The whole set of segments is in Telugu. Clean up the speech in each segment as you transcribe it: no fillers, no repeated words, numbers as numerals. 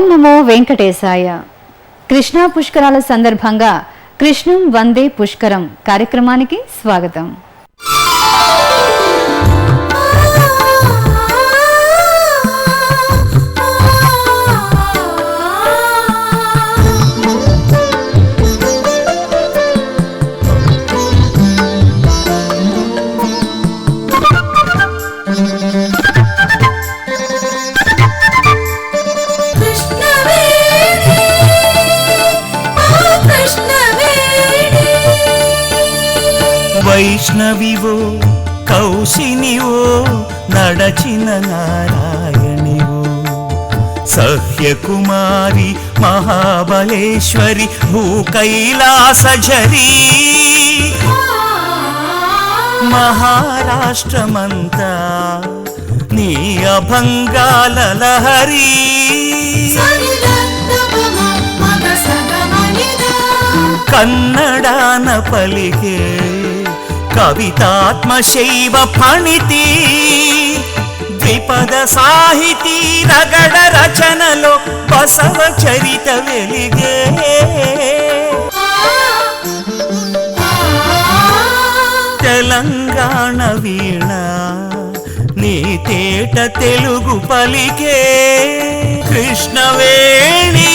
నమో వెంకటేశాయ. కృష్ణా పుష్కరాల సందర్భంగా కృష్ణం వందే పుష్కరం కార్యక్రమానికి స్వాగతం. వైష్ణవివో కౌశినివో నడచిన నారాయణివో సహ్యకుమారి మహాబలేశ్వరి భూకైలాసఝరీ మహారాష్ట్రమంతా నీ అభంగాల లహరీ కన్నడాన పలికే కవితాత్మశైవ ఫణితి ద్విపద సాహితీ రగడ రచనలో బసవ చరిత వెలిగే తెలంగాణ వీణ నీ తేట తెలుగు పలికే కృష్ణవేణి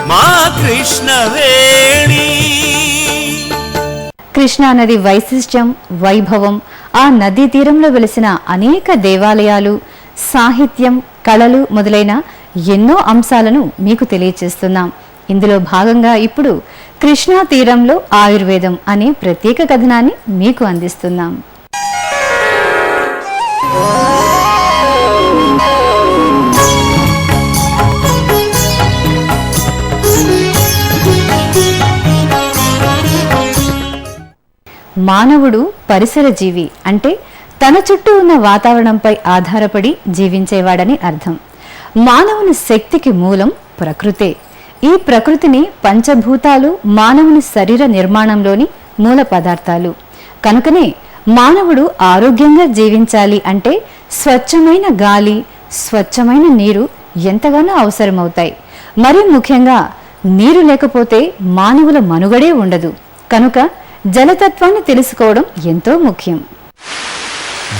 మా కృష్ణవేణి. కృష్ణా నది వైశిష్ట్యం, వైభవం, ఆ నదీ తీరంలో వెలిసిన అనేక దేవాలయాలు, సాహిత్యం, కళలు మొదలైన ఎన్నో అంశాలను మీకు తెలియచేస్తున్నాం. ఇందులో భాగంగా ఇప్పుడు కృష్ణా తీరంలో ఆయుర్వేదం అనే ప్రత్యేక కథనాన్ని మీకు అందిస్తున్నాం. మానవుడు పరిసర జీవి అంటే తన చుట్టూ ఉన్న వాతావరణంపై ఆధారపడి జీవించేవాడని అర్థం. మానవుని శక్తికి మూలం ప్రకృతే. ఈ ప్రకృతిని పంచభూతాలు మానవుని శరీర నిర్మాణంలోని మూల పదార్థాలు. కనుకనే మానవుడు ఆరోగ్యంగా జీవించాలి అంటే స్వచ్ఛమైన గాలి, స్వచ్ఛమైన నీరు ఎంతగానో అవసరమవుతాయి. మరీ ముఖ్యంగా నీరు లేకపోతే మానవుల మనుగడే ఉండదు. కనుక జలతత్వాన్ని తెలుసుకోవడం ఎంతో ముఖ్యం.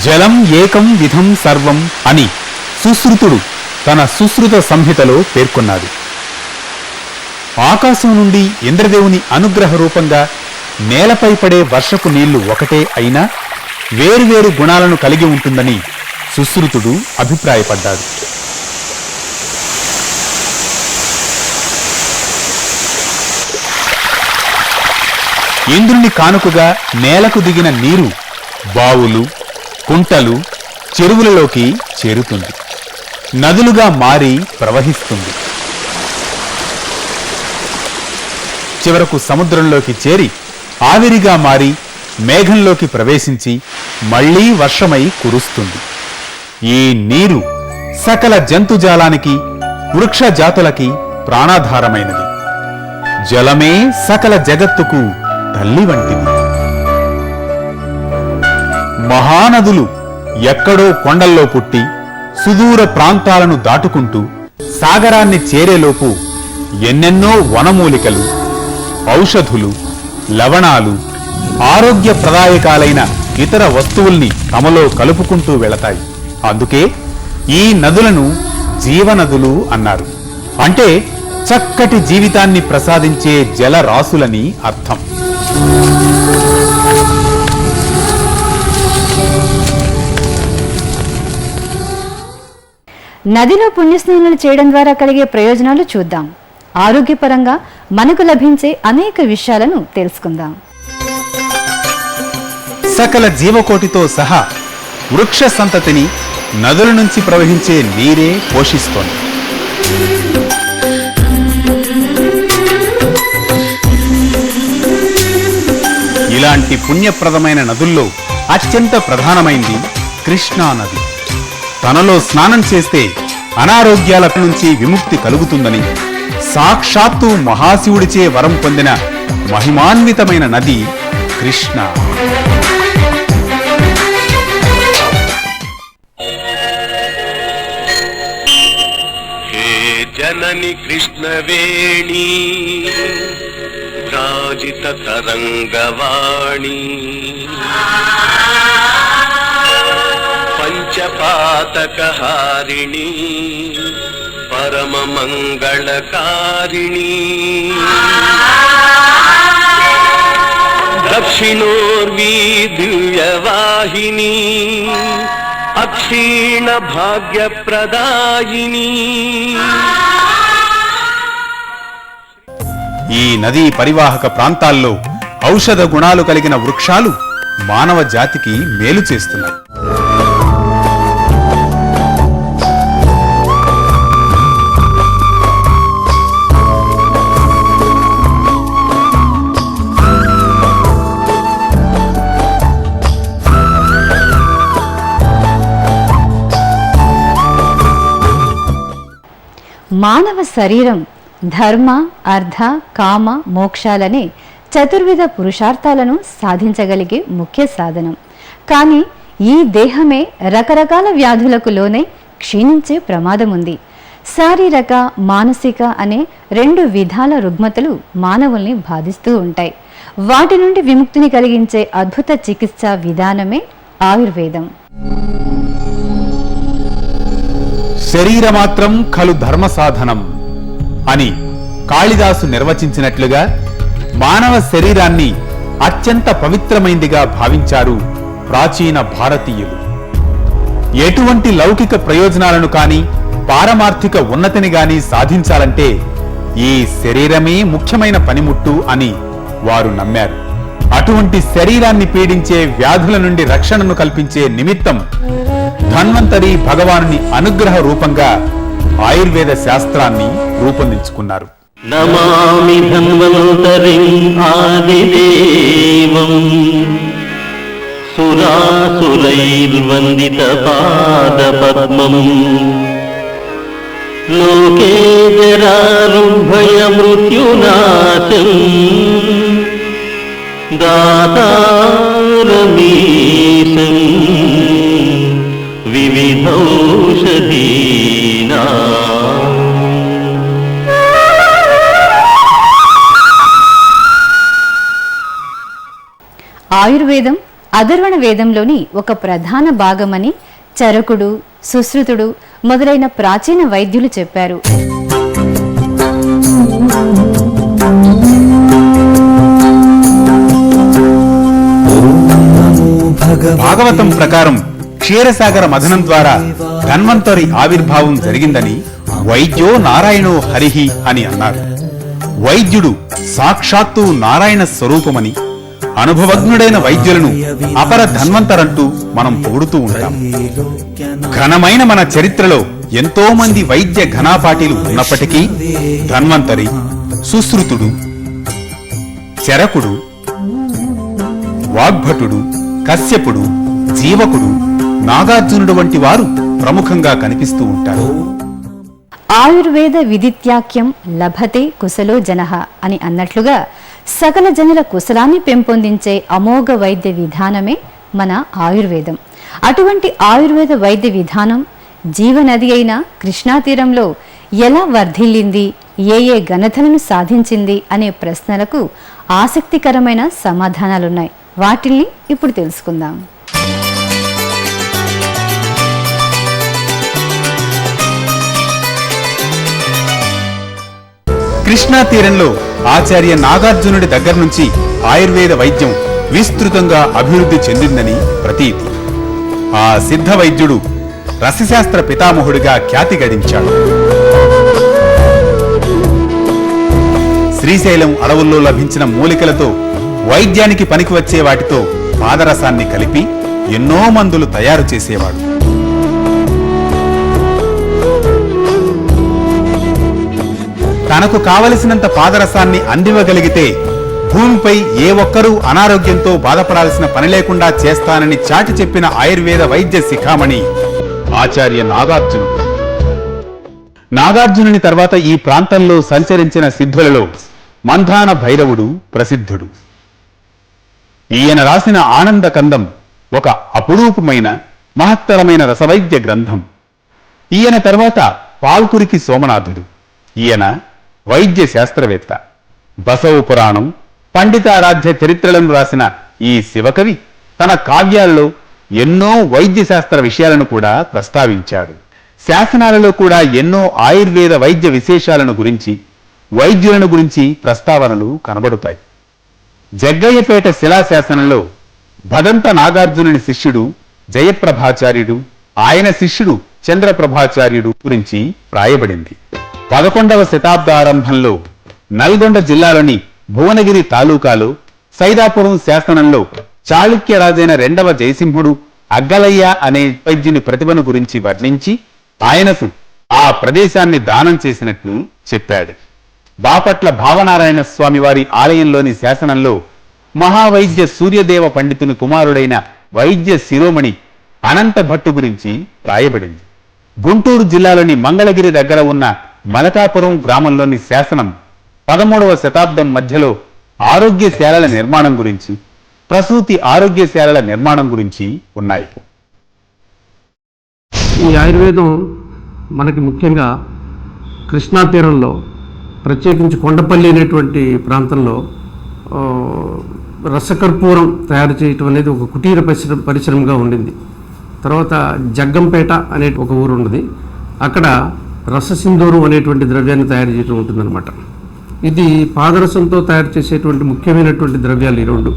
జలం ఏకం విధం సర్వం అని సుశ్రుతుడు తన సుశ్రుత సంహితలో పేర్కొన్నాడు. ఆకాశం నుండి ఇంద్రదేవుని అనుగ్రహ రూపంగా నేలపై పడే వర్షపు నీళ్లు ఒకటే అయినా వేరువేరు గుణాలను కలిగి ఉంటుందని సుశ్రుతుడు అభిప్రాయపడ్డాడు. ఇంద్రుని కానుకగా నేలకు దిగిన నీరు బావులు, కుంటలు, చెరువులలోకి చేరుతుంది. నదులుగా మారి ప్రవహిస్తుంది. చివరకు సముద్రంలోకి చేరి ఆవిరిగా మారి మేఘంలోకి ప్రవేశించి మళ్లీ వర్షమై కురుస్తుంది. ఈ నీరు సకల జంతుజాలానికి, వృక్ష జాతులకి ప్రాణాధారమైనది. జలమే సకల జగత్తుకు తల్లి వంటిది. మహానదులు ఎక్కడో కొండల్లో పుట్టి సుదూర ప్రాంతాలను దాటుకుంటూ సాగరాన్ని చేరేలోపు ఎన్నెన్నో వనమూలికలు, ఔషధులు, లవణాలు, ఆరోగ్యప్రదాయకాలైన ఇతర వస్తువుల్ని తమలో కలుపుకుంటూ వెళతాయి. అందుకే ఈ నదులను జీవనదులు అన్నారు. అంటే చక్కటి జీవితాన్ని ప్రసాదించే జలరాశులని అర్థం. నదిలో పుణ్యస్నానాలు చేయడం ద్వారా కలిగే ప్రయోజనాలు చూద్దాం. ఆరోగ్యపరంగా మనకు లభించే అనేక విషయాలను తెలుసుకుందాం. సకల జీవకోటితో సహా వృక్ష సంతతిని నదుల నుంచి ప్రవహించే నీరే పోషిస్తోంది. ఇలాంటి పుణ్యప్రదమైన నదుల్లో అత్యంత ప్రధానమైంది కృష్ణా నది. తనలో స్నానం చేస్తే అనారోగ్యాల నుంచి విముక్తి కలుగుతుందని సాక్షాత్తు మహాశివుడిచే వరం పొందిన మహిమాన్వితమైన నది కృష్ణ. జనని కృష్ణవేణి రాజిత తరంగవాణి పంచపాతకహారిణి పరమ మంగళకారిణి దక్షిణోర్వీ దివ్యవాహిని అక్షీణ భాగ్యప్రదాయిని. ఈ నదీ పరివాహక ప్రాంతాల్లో ఔషధ గుణాలు కలిగిన వృక్షాలు మానవ జాతికి మేలు చేస్తున్నాయి. మానవ శరీరం ధర్మ, అర్థ, కామ, మోక్షాలనే చతుర్విధ పురుషార్థాలను సాధించగలిగే ముఖ్య సాధనం. కానీ ఈ దేహమే రకరకాల వ్యాధులకు లోనై క్షీణించే ప్రమాదం ఉంది. శారీరక, మానసిక అనే 2 విధాల రుగ్మతలు మానవుల్ని బాధిస్తూ ఉంటాయి. వాటి నుండి విముక్తిని కలిగించే అద్భుత చికిత్సా విధానమే ఆయుర్వేదం. శరీరమాత్రం ఖలు ధర్మ సాధనం అని కాళిదాసు నిర్వచించినట్లుగా మానవ శరీరాన్ని అత్యంత పవిత్రమైందిగా భావించారు ప్రాచీన భారతీయులు. ఎటువంటి లౌకిక ప్రయోజనాలను కాని పారమార్థిక ఉన్నతిని గాని సాధించాలంటే ఈ శరీరమే ముఖ్యమైన పనిముట్టు అని వారు నమ్మారు. అటువంటి శరీరాన్ని పీడించే వ్యాధుల నుండి రక్షణను కల్పించే నిమిత్తం ధన్వంతరి భగవానుని అనుగ్రహ రూపంగా ఆయుర్వేద శాస్త్రాన్ని రూపొందించుకున్నారు. నమామి ధన్వంతరిం ఆదిదేవం సురాసురైర్వందిత పాదపద్మం లోకే జరారుభయ మృత్యునాశం దాతారమీశం వివిధౌషధీనా. ఆయుర్వేదం అథర్వణ వేదంలోని ఒక ప్రధాన భాగమని చరకుడు, సుశ్రుతుడు మొదలైన ప్రాచీన వైద్యులు చెప్పారు. భాగవతం ప్రకారం క్షీరసాగర మథనం ద్వారా ధన్వంతరి ఆవిర్భావం జరిగిందని వైద్యో నారాయణో హరిహి అని అన్నారు. వైద్యుడు సాక్షాత్తు నారాయణ స్వరూపమని, అనుభవజ్ఞుడైన వైద్యులను అపర ధన్వంతరంటూ మనం పొగుడుతూ ఉంటాం. ఘనమైన మన చరిత్రలో ఎంతో మంది వైద్య ఘనాపాటీలు ఉన్నప్పటికీ ధన్వంతరి, సుశ్రుతుడు, చరకుడు, వాగ్భటుడు, కశ్యపుడు, జీవకుడు, నాగార్జునుడు వంటి వారు ప్రముఖంగా కనిపిస్తూ ఉంటారు. ఆయుర్వేద విదిత్యాఖ్యం లభతే కుశలో జనః అని అన్నట్లుగా సకల జనుల కుశలాన్ని పెంపొందించే అమోఘ వైద్య విధానమే మన ఆయుర్వేదం. అటువంటి ఆయుర్వేద వైద్య విధానం జీవనది అయిన కృష్ణా తీరంలో ఎలా వర్ధిల్లింది, ఏ ఘనతలను సాధించింది అనే ప్రశ్నలకు ఆసక్తికరమైన సమాధానాలున్నాయి. వాటిల్ని ఇప్పుడు తెలుసుకుందాం. కృష్ణా తీరంలో ఆచార్య నాగార్జునుడి దగ్గర నుంచి ఆయుర్వేద వైద్యం విస్తృతంగా అభివృద్ధి చెందిందని ప్రతీతి. ఆ సిద్ధ వైద్యుడు రసశాస్త్ర పితామహుడిగా ఖ్యాతి గడించాడు. శ్రీశైలం అడవుల్లో లభించిన మూలికలతో వైద్యానికి పనికి వచ్చే వాటితో పాదరసాన్ని కలిపి ఎన్నో మందులు తయారు చేసేవాడు. తనకు కావలసినంత పాదరసాన్ని అందివ్వగలిగితే భూమిపై ఏ ఒక్కరూ అనారోగ్యంతో బాధపడాల్సిన పని లేకుండా చేస్తానని చాటి చెప్పిన ఆయుర్వేద వైద్య శిఖామణి ఆచార్య నాగార్జునుడు. నాగార్జునుని తర్వాత ఈ ప్రాంతంలో సంచరించిన సిద్ధులలో మంధాన భైరవుడు ప్రసిద్ధుడు. ఈయన రాసిన ఆనంద కందం ఒక అపురూపమైన మహత్తరమైన రసవైద్య గ్రంథం. ఈయన తర్వాత పాల్కురికి సోమనాథుడు, ఈయన వైద్య శాస్త్రవేత్త. బసవ పురాణం, పండితారాధ్య చరిత్రలను రాసిన ఈ శివకవి తన కావ్యాల్లో ఎన్నో వైద్య శాస్త్ర విషయాలను కూడా ప్రస్తావించాడు. శాసనాలలో కూడా ఎన్నో ఆయుర్వేద వైద్య విశేషాలను గురించి, వైద్యులను గురించి ప్రస్తావనలు కనబడుతాయి. జగ్గయ్యపేట శిలాశాసనంలో భదంత నాగార్జునుని శిష్యుడు జయప్రభాచార్యుడు, ఆయన శిష్యుడు చంద్రప్రభాచార్యుడు గురించి రాయబడింది. 11వ శతాబ్దారంభంలో నల్గొండ జిల్లాలోని భువనగిరి తాలూకాలో సైదాపురం శాసనంలో చాళుక్య రాజైన 2వ జయసింహుడు అగ్గలయ్య అనే వైద్యుని ప్రతిభను గురించి వర్ణించి ఆయనకు ఆ ప్రదేశాన్ని దానం చేసినట్లు చెప్పాడు. బాపట్ల భావనారాయణ స్వామి వారి ఆలయంలోని శాసనంలో మహావైద్య సూర్యదేవ పండితుని కుమారుడైన వైద్య శిరోమణి అనంత భట్టు గురించి రాయబడింది. గుంటూరు జిల్లాలోని మంగళగిరి దగ్గర ఉన్న మలకాపురం గ్రామంలోని శాసనం 13వ శతాబ్దం మధ్యలో ఆరోగ్యశాలల నిర్మాణం గురించి, ప్రసూతి ఆరోగ్యశాలల నిర్మాణం గురించి ఉన్నాయి. ఈ ఆయుర్వేదం మనకి ముఖ్యంగా కృష్ణా తీరంలో, ప్రత్యేకించి కొండపల్లి అనేటువంటి ప్రాంతంలో రసకర్పూరం తయారు చేయటం అనేది ఒక కుటీర పరిశ్రమగా ఉండింది. తర్వాత జగ్గంపేట అనే ఒక ఊరు ఉన్నది, అక్కడ రససింధూరు అనేటువంటి ద్రవ్యాన్ని తయారు చేయడం ఉంటుందన్నమాట. ఇది పాదరసంతో తయారు చేసేటువంటి ముఖ్యమైనటువంటి ద్రవ్యాలు ఈ రెండు.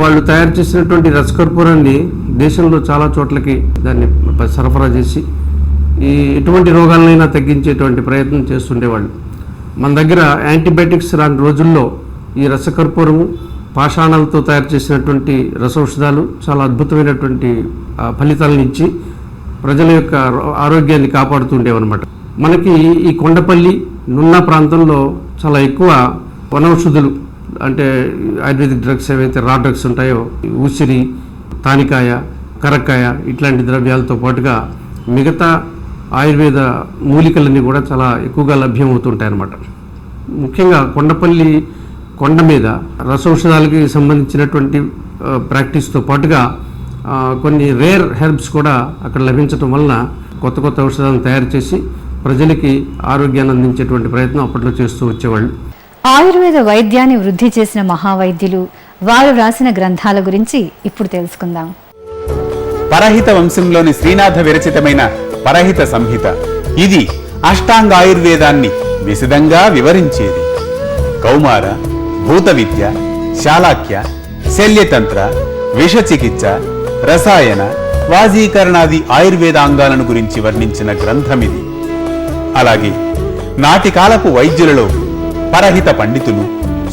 వాళ్ళు తయారు చేసినటువంటి రసకర్పూరాన్ని దేశంలో చాలా చోట్లకి దాన్ని సరఫరా చేసి ఈ ఎటువంటి రోగాలనైనా తగ్గించేటువంటి ప్రయత్నం చేస్తుండేవాళ్ళు. మన దగ్గర యాంటీబయాటిక్స్ రాని రోజుల్లో ఈ రసకర్పూరము, పాషాణాలతో తయారు చేసినటువంటి రసౌషధాలు చాలా అద్భుతమైనటువంటి ఫలితాలను ఇచ్చి ప్రజల యొక్క ఆరోగ్యాన్ని కాపాడుతుండేవన్నమాట. మనకి ఈ కొండపల్లి, నున్నా ప్రాంతంలో చాలా ఎక్కువ వనౌషధులు, అంటే ఆయుర్వేదిక్ డ్రగ్స్ ఏవైతే రా డ్రగ్స్ ఉంటాయో, ఉసిరి, తానికాయ, కరక్కాయ ఇట్లాంటి ద్రవ్యాలతో పాటుగా మిగతా ఆయుర్వేద మూలికలన్నీ కూడా చాలా ఎక్కువగా లభ్యమవుతుంటాయి అన్నమాట. ముఖ్యంగా కొండపల్లి కొండ మీద రసౌషధాలకి సంబంధించినటువంటి ప్రాక్టీస్తో పాటుగా కొన్ని రేర్ హెర్బ్స్ కూడా అక్కడ లభించడం వలన కొత్త కొత్త ఔషధాలను తయారు చేసి ప్రజలకి ఆరోగ్యాన్ని అందించేటువంటి ప్రయత్నం అప్పట్లో చేస్తూ వచ్చేవాళ్ళు. ఆయుర్వేద వైద్యాన్ని వృద్ధి చేసిన మహావైద్యులు, వారు రాసిన గ్రంథాల గురించి ఇప్పుడు తెలుసుకుందాం. పరహిత వంశంలోని శ్రీనాథ విరచితమైన పరహిత సంహిత. ఇది అష్టాంగ ఆయుర్వేదాన్ని విశదంగా వివరించేది. కౌమార, భూత విద్య, శాలాక్య, శల్యతంత్ర, విష చికిత్స, రసాయన, వాజీకరణాది ఆయుర్వేదాంగాలను గురించి వర్ణించిన గ్రంథమిది. అలాగే నాటి కాలపు వైద్యులలో పరహిత పండితులు,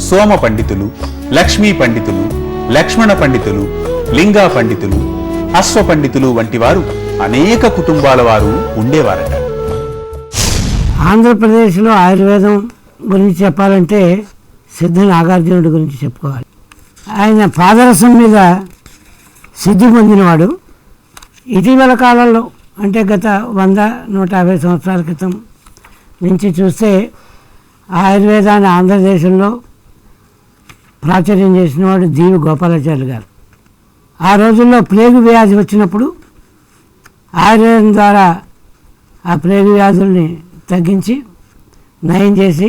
సోమ పండితులు, లక్ష్మీ పండితులు, లక్ష్మణ పండితులు, లింగా పండితులు, అశ్వ పండితులు వంటి వారు అనేక కుటుంబాల వారు ఉండేవారట. ఆంధ్రప్రదేశ్లో ఆయుర్వేదం గురించి చెప్పాలంటే సిద్ధ నాగార్జునుడి గురించి చెప్పుకోవాలి. ఆయన పాదరసం మీద సిద్ధి పొందినవాడు. ఇటీవల కాలంలో, అంటే గత 100-150 సంవత్సరాల క్రితం నుంచి చూస్తే ఆయుర్వేదాన్ని ఆంధ్రదేశంలో ప్రాచుర్యం చేసినవాడు దీవి గోపాలాచార్యులు గారు. ఆ రోజుల్లో ప్లేగు వ్యాధి వచ్చినప్పుడు ఆయుర్వేదం ద్వారా ఆ ప్లేగు వ్యాధుల్ని తగ్గించి నయం చేసి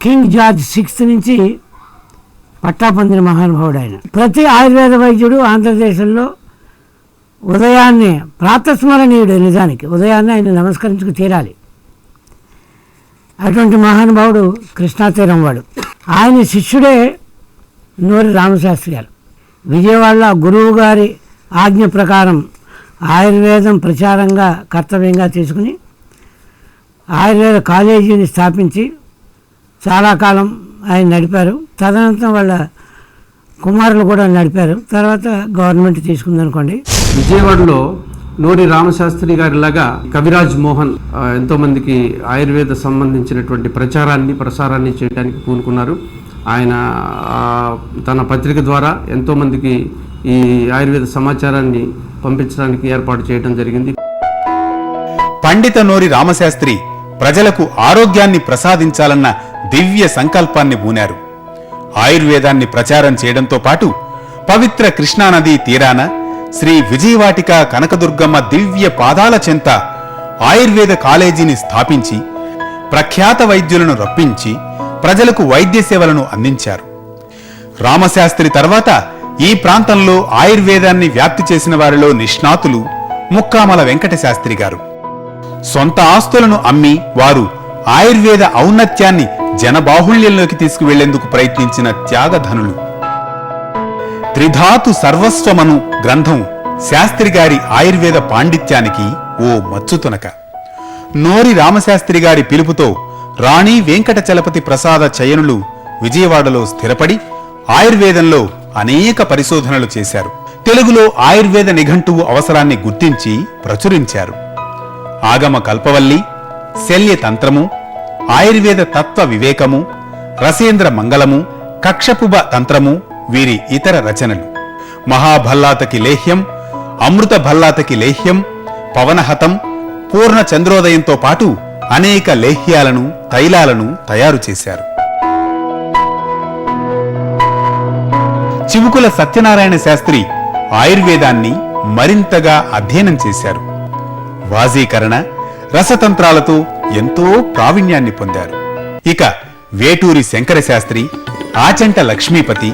కింగ్ జార్జ్ 6 నుంచి పట్టా పొందిన మహానుభావుడు ఆయన. ప్రతి ఆయుర్వేద వైద్యుడు ఆంధ్రదేశంలో ఉదయాన్నే ప్రాతస్మరణీయుడు, నిజానికి ఉదయాన్నే ఆయన నమస్కరించుకు తీరాలి. అటువంటి మహానుభావుడు కృష్ణాతీరం వాడు. ఆయన శిష్యుడే నూరి రామశాస్త్రి గారు. విజయవాడలో గురువు గారి ఆజ్ఞ ప్రకారం ఆయుర్వేదం ప్రచారంగా కర్తవ్యంగా తీసుకుని ఆయుర్వేద కాలేజీని స్థాపించి చాలా కాలం ఆయన నడిపారు. తదనంతరం వాళ్ళ కుమారులు కూడా నడిపారు. తర్వాత గవర్నమెంట్ తీసుకుందనుకోండి. విజయవాడలో నూరి రామశాస్త్రి గారిలాగా కవిరాజ్ మోహన్ ఎంతోమందికి ఆయుర్వేద సంబంధించినటువంటి ప్రసారాన్ని చేయడానికి పూనుకున్నారు. ఆయన తన పత్రిక ద్వారా ఎంతోమందికి ఈ ఆయుర్వేద సమాచారాన్ని పంపించడానికి ఏర్పాటు చేయడం జరిగింది. పండిత నూరి రామశాస్త్రి ప్రజలకు ఆరోగ్యాన్ని ప్రసాదించాలన్న దివ్య సంకల్పాన్ని బూనారు. ఆయుర్వేదాన్ని ప్రచారం చేయడంతో పాటు పవిత్ర కృష్ణానదీ తీరాన శ్రీ విజయవాటిక కనకదుర్గమ్మ దివ్య పాదాల చెంత ఆయుర్వేద కాలేజీని స్థాపించి ప్రఖ్యాత వైద్యులను రప్పించి ప్రజలకు వైద్య సేవలను అందించారు. రామశాస్త్రి తర్వాత ఈ ప్రాంతంలో ఆయుర్వేదాన్ని వ్యాప్తి చేసిన వారిలో నిష్ణాతులు ముక్కామల వెంకట శాస్త్రి గారు. సొంత ఆస్తులను అమ్మి వారు ఆయుర్వేద ఔన్నత్యాన్ని జనబాహుళ్యంలోకి తీసుకువెళ్లేందుకు ప్రయత్నించిన త్యాగధనులు. త్రిధాతు సర్వస్వమను గ్రంథం శాస్త్రి గారి ఆయుర్వేద పాండిత్యానికి ఓ మచ్చుతునక. నోరి రామశాస్త్రి గారి పిలుపుతో రాణి వెంకట చలపతి ప్రసాద చయనులు విజయవాడలో స్థిరపడి ఆయుర్వేదంలో అనేక పరిశోధనలు చేశారు. తెలుగులో ఆయుర్వేద నిఘంటువు అవసరాన్ని గుర్తించి ప్రచురించారు. ఆగమ కల్పవల్లి, శల్యతంత్రము, ఆయుర్వేద తత్వ వివేకము, రసేంద్ర మంగళము, కక్షపుబ తంత్రము వీరి ఇతర రచనలు. మహాభల్లాతకి లేహ్యం, అమృత భల్లాతకి లేహ్యం, పవనహతం, పూర్ణ చంద్రోదయంతో పాటు అనేక లేహ్యాలను, తైలాలను తయారు చేశారు. చివుకుల సత్యనారాయణ శాస్త్రి ఆయుర్వేదాన్ని మరింతగా అధ్యయనం చేశారు. వాజీకరణ, రసతంత్రాలతో ఎంతో ప్రావీణ్యాన్ని పొందారు. ఇక వేటూరి శంకర శాస్త్రి, ఆచంట లక్ష్మీపతి,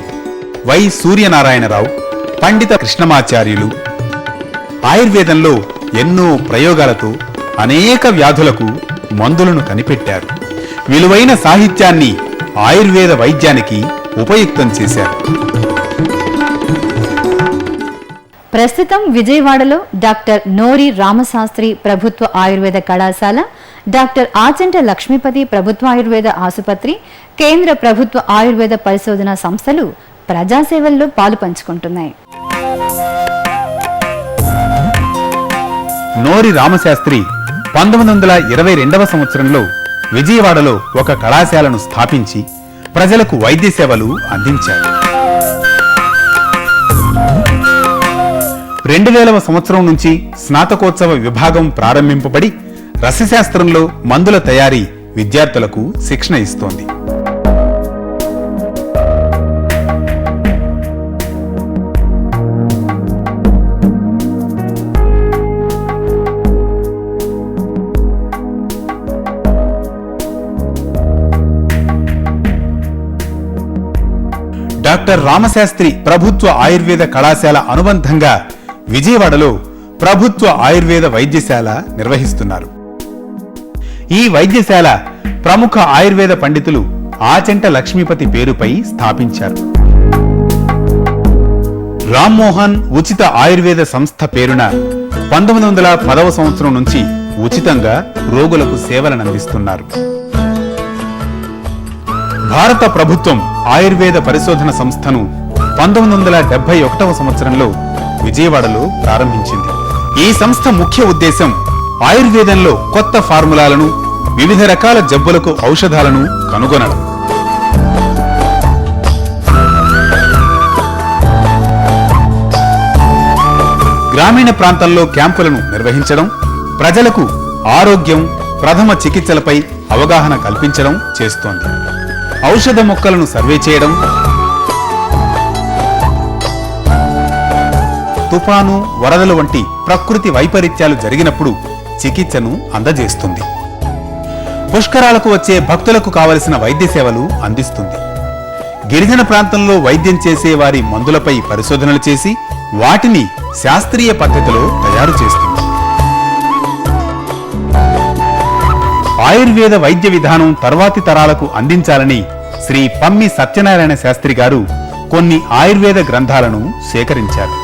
వై సూర్యనారాయణరావు, పండిత కృష్ణమాచార్యులు ఆయుర్వేదంలో ఎన్నో ప్రయోగాలతో అనేక వ్యాధులకు మందులను కనిపెట్టారు. విలువైన సాహిత్యాన్ని ఆయుర్వేద వైద్యానికి ఉపయుక్తం చేశారు. ప్రస్తుతం విజయవాడలో డాక్టర్ నోరి రామశాస్త్రి ప్రభుత్వ ఆయుర్వేద కళాశాల, డాక్టర్ ఆచంట లక్ష్మీపతి ప్రభుత్వ ఆయుర్వేద ఆసుపత్రి, కేంద్ర ప్రభుత్వ ఆయుర్వేద పరిశోధన సంస్థలు ప్రజాసేవల్లో పాలు పంచుకుంటున్నాయి. నోరి రామశాస్త్రి 1922వ సంవత్సరంలో విజయవాడలో ఒక కళాశాలను స్థాపించి ప్రజలకు వైద్య సేవలు అందించారు. 2000వ సంవత్సరం నుంచి స్నాతకోత్సవ విభాగం ప్రారంభింపబడి రసశాస్త్రంలో మందుల తయారీ విద్యార్థులకు శిక్షణ ఇస్తోంది. డాక్టర్ రామశాస్త్రి ప్రభుత్వ ఆయుర్వేద కళాశాల అనుబంధంగా విజయవాడలో ప్రభుత్వ ఆయుర్వేద వైద్యశాల నిర్వహిస్తున్నారు. ఈ వైద్యశాల ప్రముఖ ఆయుర్వేద పండితులు ఆచంట లక్ష్మీపతి పేరుపై స్థాపించారు. రామ్మోహన్ ఉచిత ఆయుర్వేద సంస్థ పేరున 1910వ సంవత్సరం నుంచి ఉచితంగా రోగులకు సేవలనందిస్తున్నారు. భారత ప్రభుత్వం ఆయుర్వేద పరిశోధన సంస్థను 1971వ సంవత్సరంలో విజయవాడలో ప్రారంభించింది. ఈ సంస్థ ముఖ్య ఉద్దేశం ఆయుర్వేదంలో కొత్త ఫార్ములాలను, వివిధ రకాల జబ్బులకు ఔషధాలను కనుగొనడం. గ్రామీణ ప్రాంతాల్లో క్యాంపులను నిర్వహించడం, ప్రజలకు ఆరోగ్యం, ప్రథమ చికిత్సలపై అవగాహన కల్పించడం చేస్తోంది. ఔషధ మొక్కలను సర్వే చేయడం, తుఫాను, వరదలు వంటి ప్రకృతి వైపరీత్యాలు జరిగినప్పుడు చికిత్సను అందజేస్తుంది. పుష్కరాలకు వచ్చే భక్తులకు కావలసిన వైద్య సేవలు అందిస్తుంది. గిరిజన ప్రాంతంలో వైద్యం చేసే వారి మందులపై పరిశోధనలు చేసి వాటిని శాస్త్రీయ పద్ధతిలో తయారు చేస్తుంది. ఆయుర్వేద వైద్య విధానం తర్వాతి తరాలకు అందించాలని శ్రీ పమ్మి సత్యనారాయణ శాస్త్రి గారు కొన్ని ఆయుర్వేద గ్రంథాలను సేకరించారు.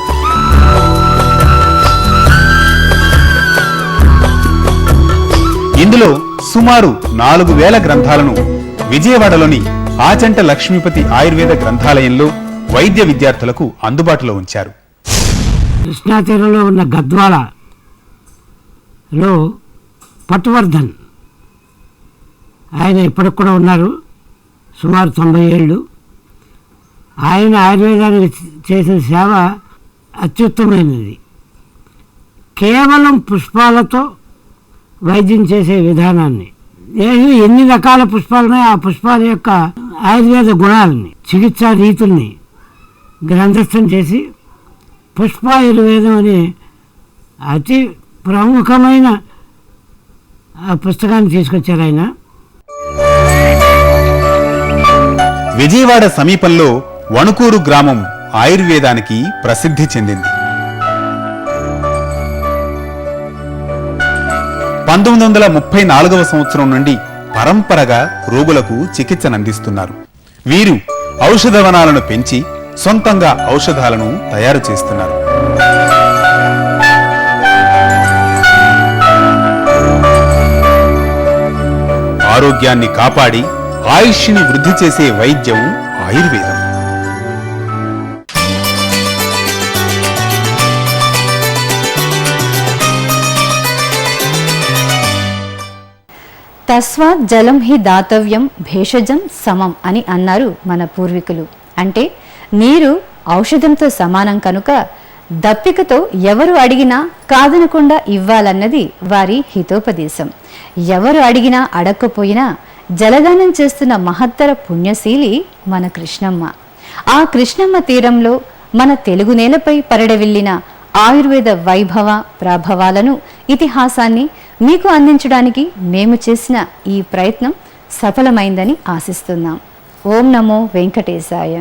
ఇందులో సుమారు 4000 గ్రంథాలను విజయవాడలోని ఆచంట లక్ష్మీపతి ఆయుర్వేద గ్రంథాలయంలో వైద్య విద్యార్థులకు అందుబాటులో ఉంచారు. కృష్ణా తీరంలో ఉన్న గద్వాలలో పట్వర్ధన్ ఆయన ఇప్పటికి కూడా ఉన్నారు, సుమారు 90 ఏళ్ళు. ఆయన ఆయుర్వేదానికి చేసిన సేవ అత్యుత్తమైనది. కేవలం పుష్పాలతో వైద్యం చేసే విధానాన్ని, ఎన్ని రకాల పుష్పాలు ఉన్నాయో ఆ పుష్పాల యొక్క ఆయుర్వేద గుణాలని, చికిత్సా రీతుల్ని గ్రంథస్థం చేసి పుష్పాయుర్వేదం అనే అతి ప్రముఖమైన పుస్తకాన్ని తీసుకొచ్చారు ఆయన. విజయవాడ సమీపంలో వణుకూరు గ్రామం ఆయుర్వేదానికి ప్రసిద్ధి చెందింది. 1934వ సంవత్సరం నుండి పరంపరగా రోగులకు చికిత్సనందిస్తున్నారు. వీరు ఔషధవనాలను పెంచి సొంతంగా ఔషధాలను తయారు చేస్తున్నారు. ఆరోగ్యాన్ని కాపాడి ఆయుష్ని వృద్ధి చేసే వైద్యం ఆయుర్వేదం. తస్మాత్ జలం హి దాతవ్యం భేషజం సమం అని అన్నారు మన పూర్వీకులు. అంటే నీరు ఔషధంతో సమానం కనుక దప్పికతో ఎవరు అడిగినా కాదనకుండా ఇవ్వాలన్నది వారి హితోపదేశం. ఎవరు అడిగినా అడక్కపోయినా జలదానం చేస్తున్న మహత్తర పుణ్యశీలి మన కృష్ణమ్మ. ఆ కృష్ణమ్మ తీరంలో మన తెలుగు నేలపై పరడవిల్లిన ఆయుర్వేద వైభవ ప్రభావాలను, ఇతిహాసాన్ని మీకు అందించడానికి మేము చేసిన ఈ ప్రయత్నం సఫలమైందని ఆశిస్తున్నాం. ఓం నమో వెంకటేశాయ.